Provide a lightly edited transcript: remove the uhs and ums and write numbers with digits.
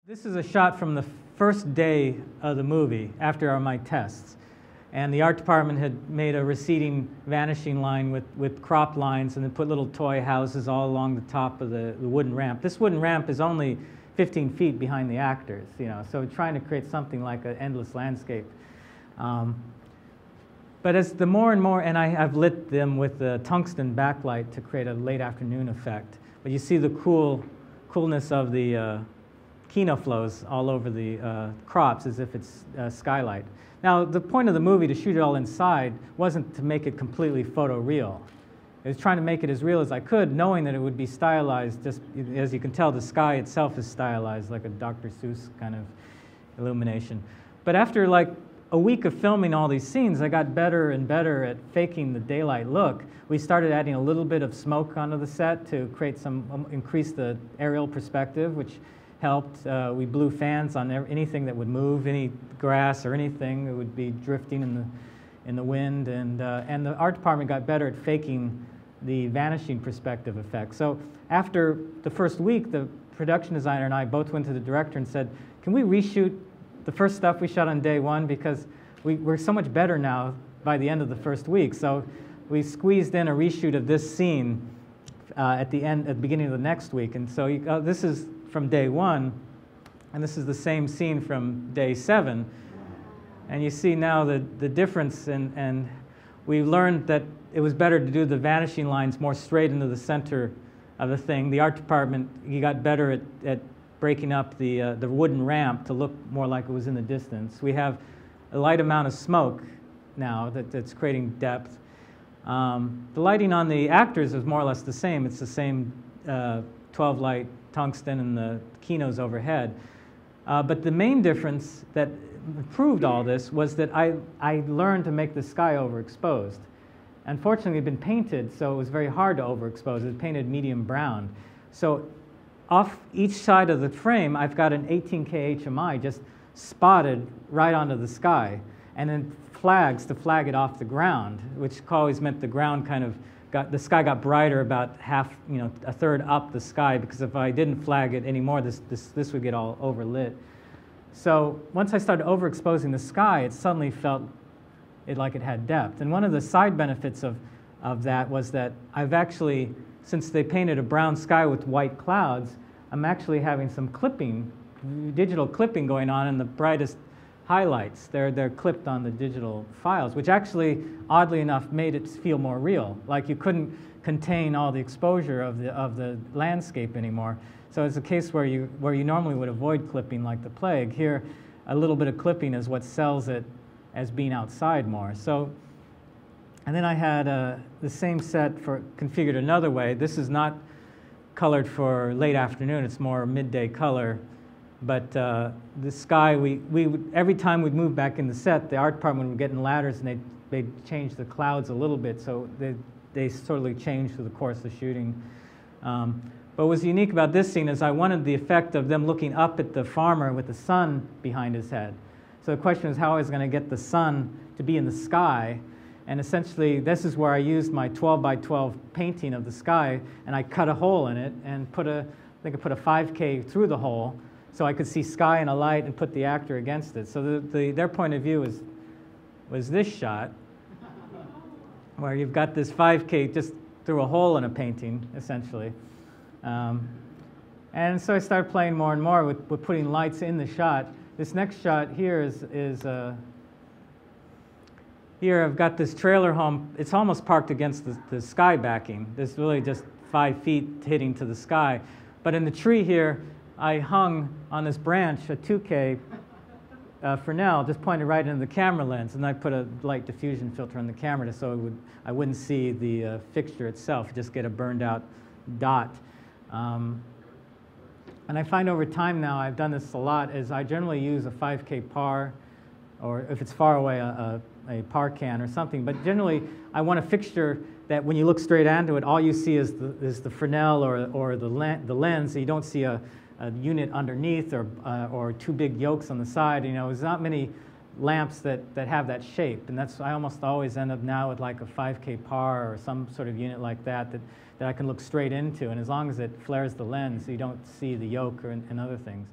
This is a shot from the first day of the movie after my tests. And the art department had made a receding vanishing line with crop lines and then put little toy houses all along the top of the wooden ramp. This wooden ramp is only 15 feet behind the actors, so trying to create something like an endless landscape. But as the more and more, and I've lit them with the tungsten backlight to create a late afternoon effect. But you see the coolness of the Kino flows all over the crops as if it's skylight. Now, the point of the movie to shoot it all inside wasn't to make it completely photoreal. I was trying to make it as real as I could, knowing that it would be stylized. Just as you can tell, the sky itself is stylized, like a Dr. Seuss kind of illumination. But after like a week of filming all these scenes, I got better and better at faking the daylight look. We started adding a little bit of smoke onto the set to create increase the aerial perspective, which helped. We blew fans on anything that would move, any grass or anything that would be drifting in the wind, and the art department got better at faking the vanishing perspective effect. So after the first week, the production designer and I both went to the director and said, can we reshoot the first stuff we shot on day one, because we're so much better now by the end of the first week. So we squeezed in a reshoot of this scene at the beginning of the next week. And so this is from day one, and this is the same scene from day 7. And you see now the difference, and we learned that it was better to do the vanishing lines more straight into the center of the thing. The art department, he got better at breaking up the wooden ramp to look more like it was in the distance. We have a light amount of smoke now that's creating depth. The lighting on the actors is more or less the same. It's the same 12 light tungsten and the Kinos overhead. But the main difference that proved all this was that I learned to make the sky overexposed. Unfortunately, it had been painted, so it was very hard to overexpose. It was painted medium brown. So off each side of the frame, I've got an 18K HMI just spotted right onto the sky, and then flags to flag it off the ground, which always meant the ground kind of the sky got brighter about half, a third up the sky, because if I didn't flag it anymore, this would get all overlit. So once I started overexposing the sky, it suddenly felt like it had depth. And one of the side benefits of that was that I've actually, since they painted a brown sky with white clouds, I'm actually having some clipping, digital clipping going on in the brightest highlights. They're clipped on the digital files, which actually, oddly enough, made it feel more real. Like you couldn't contain all the exposure of the landscape anymore. So it's a case where you normally would avoid clipping like the plague. Here, a little bit of clipping is what sells it as being outside more. So, and then I had the same set configured another way. This is not colored for late afternoon. It's more midday color. But the sky, every time we'd move back in the set, the art department would get in ladders and they'd change the clouds a little bit, so they sort of changed through the course of shooting. But what was unique about this scene is I wanted the effect of them looking up at the farmer with the sun behind his head. So the question is how I was going to get the sun to be in the sky. And essentially, this is where I used my 12 by 12 painting of the sky, and I cut a hole in it and I think I put a 5K through the hole, so I could see sky and a light and put the actor against it. So their point of view was this shot, where you've got this 5K just through a hole in a painting, essentially. And so I started playing more and more with putting lights in the shot. This next shot here here I've got this trailer home. It's almost parked against the sky backing. There's really just 5 feet hitting to the sky. But in the tree here, I hung on this branch a 2K Fresnel, just pointed right into the camera lens, and I put a light diffusion filter on the camera so I wouldn't see the fixture itself, just get a burned out dot. And I find over time now, I've done this a lot, is I generally use a 5K par, or if it's far away, a par can or something. But generally, I want a fixture that when you look straight onto it, all you see is the Fresnel or the lens. So you don't see a unit underneath or two big yolks on the side. There's not many lamps that have that shape, and I almost always end up now with like a 5K par or some sort of unit like that I can look straight into, and as long as it flares the lens, you don't see the yoke and other things.